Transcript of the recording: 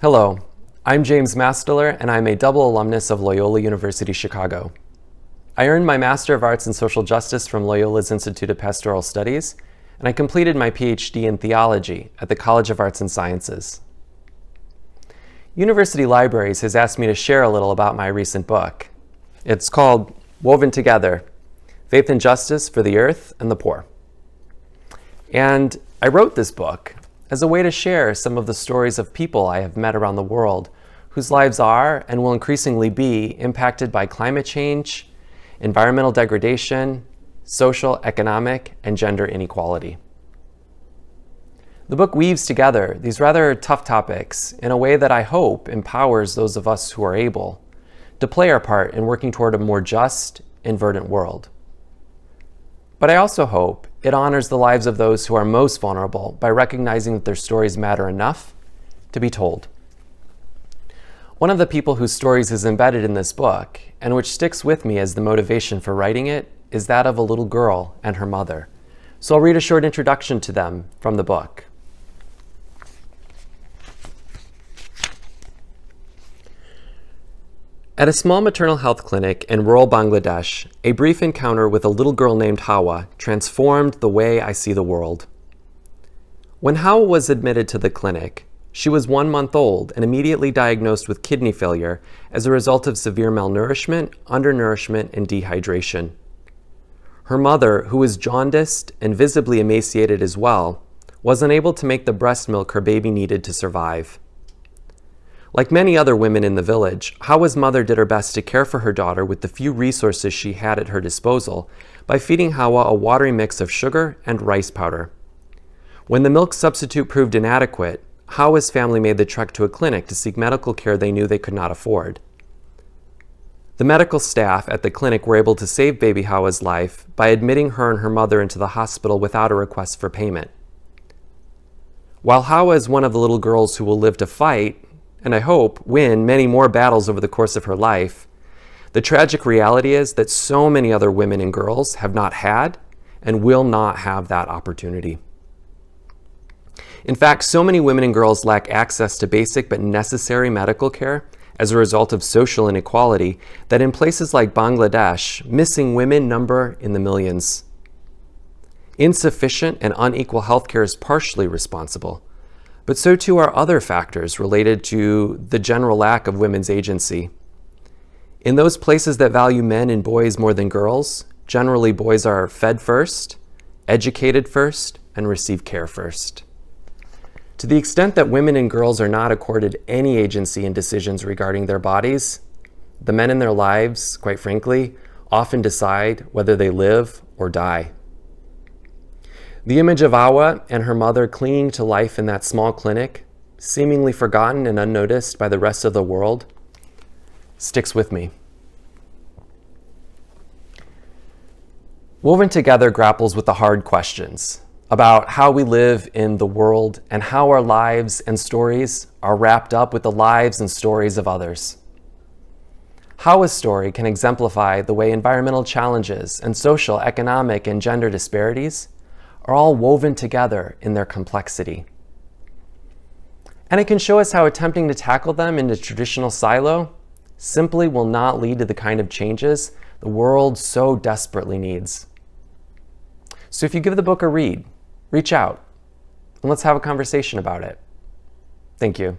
Hello, I'm James Mastaler, and I'm a double alumnus of Loyola University Chicago. I earned my Master of Arts in Social Justice from Loyola's Institute of Pastoral Studies, and I completed my PhD in theology at the College of Arts and Sciences. University Libraries has asked me to share a little about my recent book. It's called Woven Together: Faith and Justice for the Earth and the Poor. And I wrote this book as a way to share some of the stories of people I have met around the world whose lives are and will increasingly be impacted by climate change, environmental degradation, social, economic, and gender inequality. The book weaves together these rather tough topics in a way that I hope empowers those of us who are able to play our part in working toward a more just and verdant world. But I also hope it honors the lives of those who are most vulnerable by recognizing that their stories matter enough to be told. One of the people whose stories is embedded in this book, and which sticks with me as the motivation for writing it, is that of a little girl and her mother. So I'll read a short introduction to them from the book. At a small maternal health clinic in rural Bangladesh, a brief encounter with a little girl named Hawa transformed the way I see the world. When Hawa was admitted to the clinic, she was 1 month old and immediately diagnosed with kidney failure as a result of severe malnourishment, undernourishment, and dehydration. Her mother, who was jaundiced and visibly emaciated as well, was unable to make the breast milk her baby needed to survive. Like many other women in the village, Hawa's mother did her best to care for her daughter with the few resources she had at her disposal by feeding Hawa a watery mix of sugar and rice powder. When the milk substitute proved inadequate, Hawa's family made the trek to a clinic to seek medical care they knew they could not afford. The medical staff at the clinic were able to save baby Hawa's life by admitting her and her mother into the hospital without a request for payment. While Hawa is one of the little girls who will live to fight, and I hope win many more battles over the course of her life, the tragic reality is that so many other women and girls have not had and will not have that opportunity. In fact, so many women and girls lack access to basic but necessary medical care as a result of social inequality that in places like Bangladesh, missing women number in the millions. Insufficient and unequal healthcare is partially responsible, but so too are other factors related to the general lack of women's agency. In those places that value men and boys more than girls, generally boys are fed first, educated first, and receive care first. To the extent that women and girls are not accorded any agency in decisions regarding their bodies, the men in their lives, quite frankly, often decide whether they live or die. The image of Hawa and her mother clinging to life in that small clinic, seemingly forgotten and unnoticed by the rest of the world, sticks with me. Woven Together grapples with the hard questions about how we live in the world and how our lives and stories are wrapped up with the lives and stories of others. Hawa's story can exemplify the way environmental challenges and social, economic, and gender disparities are all woven together in their complexity. And it can show us how attempting to tackle them in a traditional silo simply will not lead to the kind of changes the world so desperately needs. So if you give the book a read, reach out, and let's have a conversation about it. Thank you.